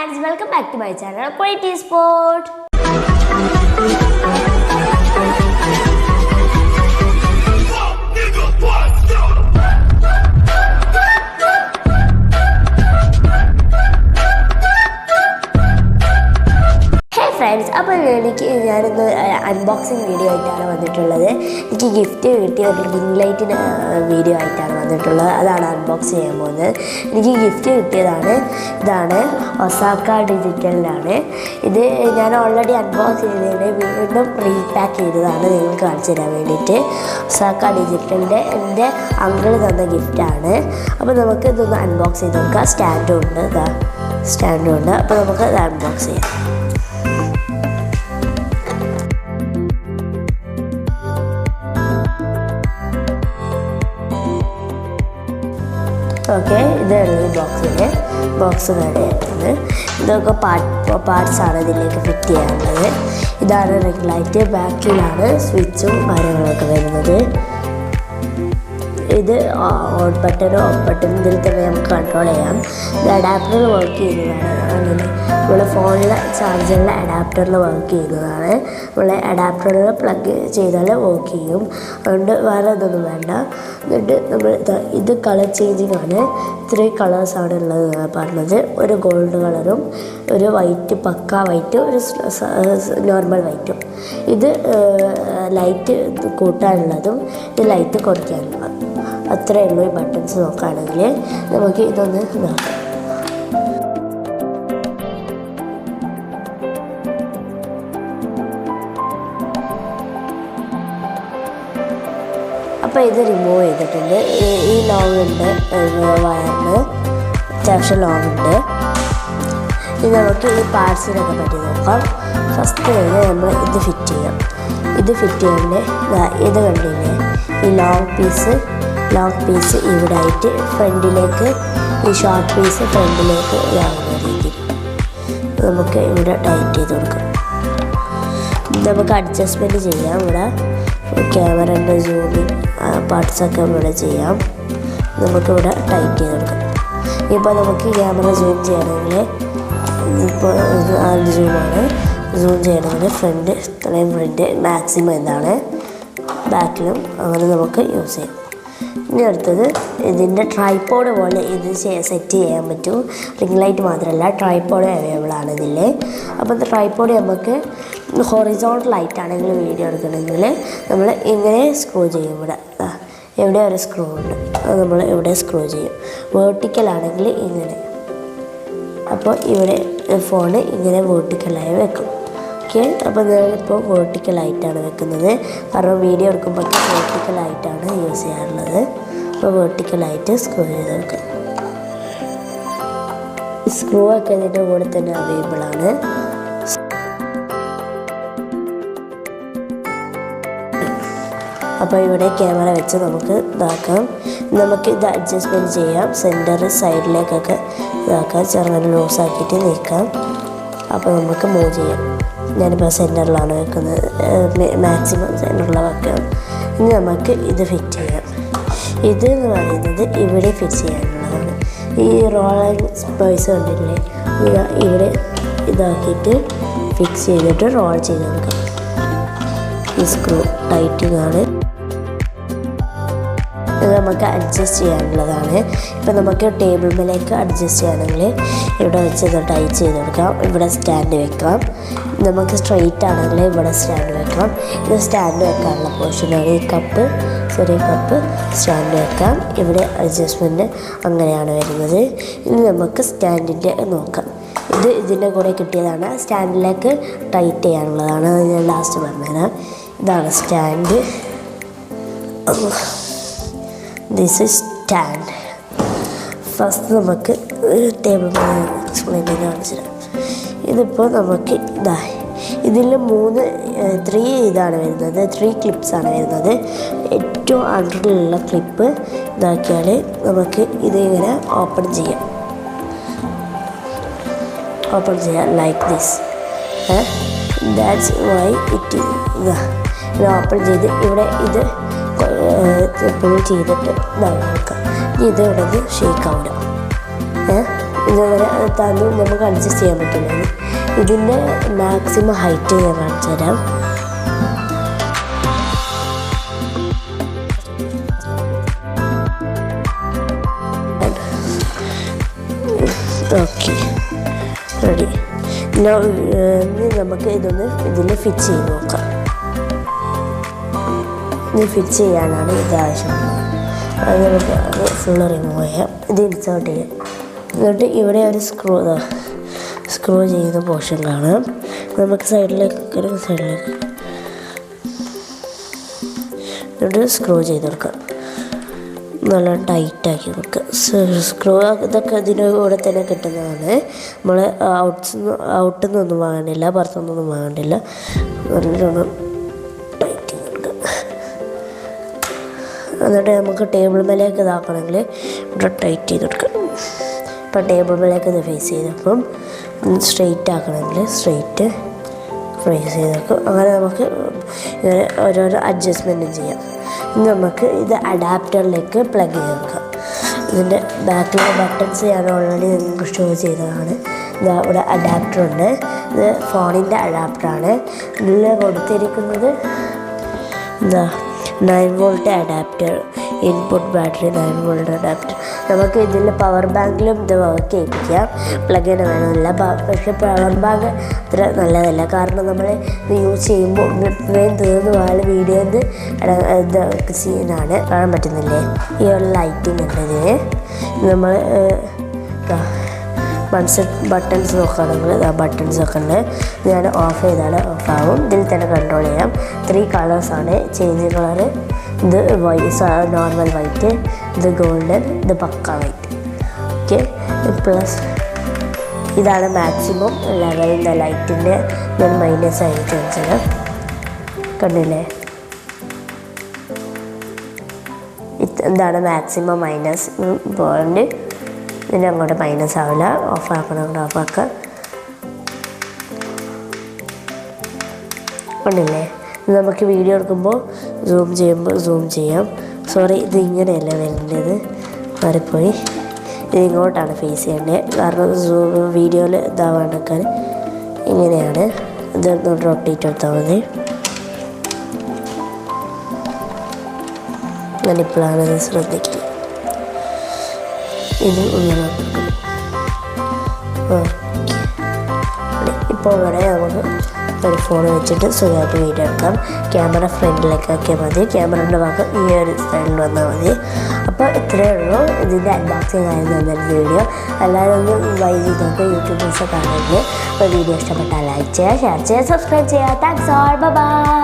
friends, welcome back to my channel Quality Sport. Friends, അപ്പോൾ ഞാനൊന്ന് unboxing video ആയിട്ടാണ് വന്നിട്ടുള്ളത്. എനിക്ക് ഗിഫ്റ്റ് കിട്ടിയ ഒരു റിംഗ് ലൈറ്റിന് വീഡിയോ ആയിട്ടാണ് വന്നിട്ടുള്ളത്. അതാണ് അൺബോക്സ് ചെയ്യാൻ പോകുന്നത്. എനിക്ക് ഗിഫ്റ്റ് കിട്ടിയതാണ് ഇതാണ് ഒസാക്ക ഡിജിറ്റലിലാണ്. ഇത് ഞാൻ ഓൾറെഡി അൺബോക്സ് ചെയ്തതിന് വീണ്ടും റീപാക്ക് ചെയ്തതാണ് നിങ്ങൾക്ക് കാണിച്ചു തരാൻ വേണ്ടിയിട്ട്. ഒസാക്ക ഡിജിറ്റലിൻ്റെ എൻ്റെ അങ്കിൾ തന്ന ഗിഫ്റ്റാണ്. അപ്പോൾ നമുക്ക് ഇതൊന്ന് അൺബോക്സ് ചെയ്ത് നോക്കാം. സ്റ്റാൻഡും ഉണ്ട്. അപ്പോൾ നമുക്ക് ഇത് അൺബോക്സ് ചെയ്യാം. ഓക്കെ, ഇതാണ് ഈ ബോക്സ് റെഡിയാക്കുന്നത്. ഇതൊക്കെ പാർട്സാണ് ഇതിലേക്ക് ഫിറ്റ് ചെയ്യാനുള്ളത്. ഇതാണ് റിംഗ് ലൈറ്റ്, ബാക്കിലാണ് സ്വിച്ചും കാര്യങ്ങളൊക്കെ വരുന്നത്. ഇത് ഓൺ ബട്ടനും ഓഫ് ബട്ടനും ഇതിൽ തന്നെ നമുക്ക് കൺട്രോൾ ചെയ്യാം. ഇത് അഡാപ്റ്ററിൽ വർക്ക് ചെയ്യുന്നതാണ്. അങ്ങനെ നമ്മുടെ ഫോണിലെ ചാർജറിലെ അഡാപ്റ്ററിൽ വർക്ക് ചെയ്യുന്നതാണ്. നമ്മളെ അഡാപ്റ്ററിൽ പ്ലഗ് ചെയ്താൽ വർക്ക് ചെയ്യും. അതുകൊണ്ട് വേറെ ഇതൊന്നും വേണ്ട. എന്നിട്ട് നമ്മൾ ഇത് കളർ ചേഞ്ചിങ് ആണ്. 3 കളേഴ്സാണ് ഉള്ളത് പറഞ്ഞത്. ഒരു ഗോൾഡ് കളറും, ഒരു വൈറ്റ് പക്ക വൈറ്റും, ഒരു നോർമൽ വൈറ്റും. ഇത് ലൈറ്റ് കൂട്ടാനുള്ളതും ഇത് ലൈറ്റ് കുറയ്ക്കാനുള്ളതും. അത്രയേ ഉള്ളൂ. ഈ ബട്ടൺസ് നോക്കുകയാണെങ്കിൽ നമുക്ക് ഇതൊന്ന് നോക്കാം. അപ്പോൾ ഇത് റിമൂവ് ചെയ്തിട്ടുണ്ട്. ഈ ലോങ് ഉണ്ട്, വയറിന് അത്യാവശ്യം ലോങ് ഉണ്ട്. ഇത് നമുക്ക് ഈ പാർട്സിനൊക്കെ പറ്റി നോക്കാം. ഫസ്റ്റ് തന്നെ നമ്മൾ ഇത് ഫിറ്റ് ചെയ്യാം. ഇത് ഫിറ്റ് ചെയ്യുന്നത് ഇത് കണ്ടില്ലേ, ഈ ലോങ് പീസ് ഇവിടെ ആയിട്ട് ഫ്രണ്ടിലേക്ക്, ഈ ഷോർട്ട് പീസ് ഫ്രണ്ടിലേക്ക് ഇതാവുന്ന രീതിയിൽ നമുക്ക് ഇവിടെ ടൈറ്റ് ചെയ്ത് കൊടുക്കാം. നമുക്ക് അഡ്ജസ്റ്റ്മെൻറ്റ് ചെയ്യാം. ഇവിടെ ക്യാമറൻ്റെ സൂമിങ് പാർട്സൊക്കെ ഇവിടെ ചെയ്യാം. നമുക്കിവിടെ ടൈറ്റ് ചെയ്ത് കൊടുക്കാം. ഇപ്പോൾ നമുക്ക് ക്യാമറ സൂം ചെയ്യണമെങ്കിൽ ഇപ്പോൾ സൂം ചെയ്യണമെങ്കിൽ ഫ്രണ്ട് മാക്സിമം എന്താണ്, ബാക്കിലും അങ്ങനെ നമുക്ക് യൂസ് ചെയ്യാം. ഇനി അടുത്തത് ഇതിൻ്റെ ട്രൈപോഡ് പോലെ ഇത് സെറ്റ് ചെയ്യാൻ പറ്റും. റിംഗ് ലൈറ്റ് മാത്രമല്ല, ട്രൈപോഡ് അവൈലബിൾ ആണ് ഇതിൽ. അപ്പോൾ ട്രൈപോഡ് നമുക്ക് ഹൊറിസോണ്ടൽ ലൈറ്റാണെങ്കിൽ വീഡിയോ എടുക്കണമെങ്കിൽ നമ്മൾ ഇങ്ങനെ സ്ക്രൂ ചെയ്യും. ഇവിടെ ഒരു സ്ക്രൂ ഉണ്ട്, അത് നമ്മൾ ഇവിടെ സ്ക്രൂ ചെയ്യും. വേർട്ടിക്കലാണെങ്കിൽ ഇങ്ങനെ. അപ്പോൾ ഇവിടെ ഫോണ് ഇങ്ങനെ വേർട്ടിക്കലായി വെക്കും. ഓക്കെ, അപ്പോൾ ഞാനിപ്പോൾ വേർട്ടിക്കലായിട്ടാണ് വെക്കുന്നത്. കാരണം വീഡിയോ എടുക്കുമ്പോൾ വേർട്ടിക്കലായിട്ടാണ് യൂസ് ചെയ്യാറുള്ളത്. അപ്പോൾ വേർട്ടിക്കലായിട്ട് സ്ക്രൂ ചെയ്ത് വെക്കുക. സ്ക്രൂ ഒക്കെ ഇതിൻ്റെ കൂടെ തന്നെ അവൈലബിൾ ആണ്. അപ്പോൾ ഇവിടെ ക്യാമറ വെച്ച് നമുക്ക് ഇതാക്കാം. നമുക്ക് ഇത് അഡ്ജസ്റ്റ്മെൻറ്റ് ചെയ്യാം. സെൻറ്റർ സൈഡിലേക്കൊക്കെ ഇതാക്കാം. ചെറുങ്ങനെ ലൂസാക്കിയിട്ട് നീക്കാം. അപ്പോൾ നമുക്ക് മൂവ് ചെയ്യാം. ഞാനിപ്പോൾ സെൻറ്ററിലാണ് വെക്കുന്നത്. മാക്സിമം സെൻറ്ററിലാണ് വെക്കാം. ഇനി നമുക്ക് ഇത് ഫിറ്റ് ചെയ്യാം. ഇത് എന്ന് പറയുന്നത് ഇവിടെ ഫിറ്റ് ചെയ്യാനുള്ളതാണ്. ഈ റോളിങ് സ്പേസ് കണ്ടില്ലേ, ഇവിടെ ഇതാക്കിയിട്ട് ഫിക്സ് ചെയ്തിട്ട് റോൾ ചെയ്ത് കൊടുക്കാം. ഈ സ്ക്രൂ ടൈറ്റിംഗ് ആണ്. ഇത് നമുക്ക് അഡ്ജസ്റ്റ് ചെയ്യാനുള്ളതാണ്. ഇപ്പോൾ നമുക്ക് ടേബിൾ മേലേക്ക് അഡ്ജസ്റ്റ് ചെയ്യണമെങ്കിൽ ഇവിടെ വെച്ച് ഇത് ടൈറ്റ് ചെയ്ത് കൊടുക്കാം. ഇവിടെ സ്റ്റാൻഡ് വെക്കാം. നമുക്ക് സ്ട്രെയിറ്റ് ആണെങ്കിൽ ഇവിടെ സ്റ്റാൻഡ് വെക്കാം. ഇത് സ്റ്റാൻഡ് വെക്കാനുള്ള പോർഷനാണ്. ഈ ചെറിയ കപ്പ് സ്റ്റാൻഡ് വെക്കാം. ഇവിടെ അഡ്ജസ്റ്റ്മെൻറ്റ് അങ്ങനെയാണ് വരുന്നത്. ഇനി നമുക്ക് സ്റ്റാൻഡിൻ്റെ നോക്കാം. ഇത് ഇതിൻ്റെ കൂടെ കിട്ടിയതാണ്. സ്റ്റാൻഡിലേക്ക് ടൈറ്റ് ചെയ്യാനുള്ളതാണ്. അത് ഞാൻ ലാസ്റ്റ് പറഞ്ഞുതരാം. ഇതാണ് stand. This is stand. First നമുക്ക് ടേബിൾ എക്സ്പ്ലെയിൻ ചെയ്ത് കാണിച്ചുതരാം. ഇതിപ്പോൾ നമുക്ക് ഇതിൽ 3 ഇതാണ് വരുന്നത്. 3 ക്ലിപ്സാണ് വരുന്നത്. ഏറ്റവും അണ്ടറിലുള്ള ക്ലിപ്പ് ഇതാക്കിയാൽ നമുക്ക് ഇതിങ്ങനെ ഓപ്പൺ ചെയ്യാം like this. That's why it ഇത് ഓപ്പൺ ചെയ്ത് ഇവിടെ ഇത് പുൾ ചെയ്തിട്ട് ഇതാക്കാം. ഇത് ഇവിടെ നിന്ന് ഷേക്ക് ആവില്ല. ഇതങ്ങനെ തന്നു നമുക്ക് അഡ്ജസ്റ്റ് ചെയ്യാൻ പറ്റില്ല. ഇതിൻ്റെ മാക്സിമം ഹൈറ്റ് ഞാൻ കാണിച്ചു തരാം. Okay, ready. നമുക്ക് ഇതൊന്ന് ഇതിൽ ഫിറ്റ് ചെയ്ത് നോക്കാം. ഇത് ഫിറ്റ് ചെയ്യാനാണ് ഇത് ആവശ്യമുള്ളത്. അത് നമുക്ക് അത് ഫുള്ള് റിമൂവ് ചെയ്യാം. ഇത് ഇൻസേർട്ട് ചെയ്യാം. എന്നിട്ട് ഇവിടെ ഒരു സ്ക്രൂ ചെയ്യുന്ന പോർഷൻ കാണാം. നമുക്ക് സൈഡിലേക്ക് എന്നിട്ട് സ്ക്രൂ ചെയ്ത് കൊടുക്കാം. നല്ല ടൈറ്റാക്കി കൊടുക്കുക. സ്ക്രൂ ഇതൊക്കെ ഇതിൻ്റെ കൂടെ തന്നെ കിട്ടുന്നതാണ്. നമ്മൾ ഔട്ടിൽ നിന്നൊന്നും വാങ്ങണ്ടില്ല, പുറത്തുനിന്നൊന്നും വാങ്ങണ്ടില്ല. നല്ലോണം ടൈറ്റ് ചെയ്ത് കൊടുക്കുക. എന്നിട്ട് നമുക്ക് ടേബിൾ മേലേക്ക് ഇതാക്കണമെങ്കിൽ ഇവിടെ ടൈറ്റ് ചെയ്ത് കൊടുക്കുക. ഇപ്പം ടേബിൾ മേലേക്ക് ഇത് ഫേസ് ചെയ്തപ്പം സ്ട്രെയിറ്റ് ആക്കണമെങ്കിൽ സ്ട്രെയിറ്റ് ഫേസ് ചെയ്ത് വെക്കും. അങ്ങനെ നമുക്ക് ഇങ്ങനെ ഓരോരോ അഡ്ജസ്റ്റ്മെൻറ്റും ചെയ്യാം. നമുക്ക് ഇത് അഡാപ്റ്ററിലേക്ക് പ്ലഗ് ചെയ്ത് വെക്കാം. ഇതിൻ്റെ ബാക്കിലെ ബട്ടൺസ് ഞാൻ ഓൾറെഡി നിങ്ങൾക്ക് ഷോ ചെയ്തതാണ്. ഇവിടെ അഡാപ്റ്ററുണ്ട്. ഇത് ഫോണിൻ്റെ അഡാപ്റ്ററാണ്. ഇതിൽ കൊടുത്തിരിക്കുന്നത് 9 volt adapter, input battery 9 volt adapter. നമുക്ക് ഇതിൽ പവർ ബാങ്കിലും ഇത് വർക്ക് ചെയ്യിപ്പിക്കാം. പ്ലഗിന് വേണമെന്നില്ല. പക്ഷേ പവർ ബാങ്ക് അത്ര നല്ലതല്ല. കാരണം നമ്മൾ ഇത് യൂസ് ചെയ്യുമ്പോൾ ഇത്രയും തീർന്നു പോയാൽ വീഡിയോയിൽ ഇത് സീനാണ് കാണാൻ പറ്റുന്നില്ലേ. ഈ ഒരു ലൈറ്റിംഗ് ഉണ്ട് ഇതിന്. നമ്മൾ ബട്ടൺസ് നോക്കുകയാണെങ്കിൽ ബട്ടൺസൊക്കെ ഉണ്ട്. ഞാൻ ഓഫ് ചെയ്താൽ ഓഫാകും. ഇതിൽ തന്നെ കൺട്രോൾ ചെയ്യാം. 3 കളേഴ്സാണ്. ചേഞ്ച് കളറ് ഇത് നോർമൽ വൈറ്റ്, ഇത് ഗോൾഡൻ, ഇത് പക്ക വൈറ്റ്. ഓക്കെ, പ്ലസ് ഇതാണ് മാക്സിമം ലെവലിൻ്റെ ലൈറ്റിൻ്റെ. ഞാൻ മൈനസ് ആയി ചോദിച്ചത് കണ്ടില്ലേ. ഇതാണ് മാക്സിമം മൈനസ് പോയിൻ്റ്. ഇതിന് അങ്ങോട്ട് മൈനസ് ആവില്ല. ഓഫാക്കണം, അങ്ങോട്ട് ഓഫാക്കാം. കണ്ടില്ലേ. നമുക്ക് വീഡിയോ എടുക്കുമ്പോൾ സൂം ചെയ്യാം. സോറി, ഇത് ഇങ്ങനെയല്ല വരേണ്ടത്, മാറിപ്പോയി. ഇത് ഇങ്ങോട്ടാണ് ഫേസ് ചെയ്യേണ്ടത്. കാരണം വീഡിയോയിൽ ഇതാവാണ്ടൊക്കെ ഇങ്ങനെയാണ്. ഇതൊന്ന് റൊട്ടേറ്റ് എടുത്താൽ മതി. ഞാനിപ്പോഴാണ് ഇത് ശ്രദ്ധിക്കുക. ഇത് ഇങ്ങനെ ഇപ്പോൾ ഇവിടെ നമുക്ക് ഒരു ഫോൺ വെച്ചിട്ട് സുഖമായിട്ട് വീഡിയോ എടുക്കാം. ക്യാമറ ഫ്രണ്ടിലേക്ക് ആക്കിയാൽ മതി. ക്യാമറയുടെ ഭാഗം ഈ ഒരു സൈഡിൽ വന്നാൽ മതി. അപ്പോൾ ഇത്രയേ ഉള്ളൂ ഇതിൻ്റെ അൺബോക്സിങ് ആയിരുന്നു ഇന്നത്തെ വീഡിയോ. എല്ലാവരും ഒന്ന് വൈകിട്ട് നോക്കുക. യൂട്യൂബേഴ്സ് കാണുന്നത്. അപ്പോൾ വീഡിയോ ഇഷ്ടപ്പെട്ടാൽ ലൈക്ക് ചെയ്യുക, ഷെയർ ചെയ്യുക, സബ്സ്ക്രൈബ് ചെയ്യുക. Thanks all, by.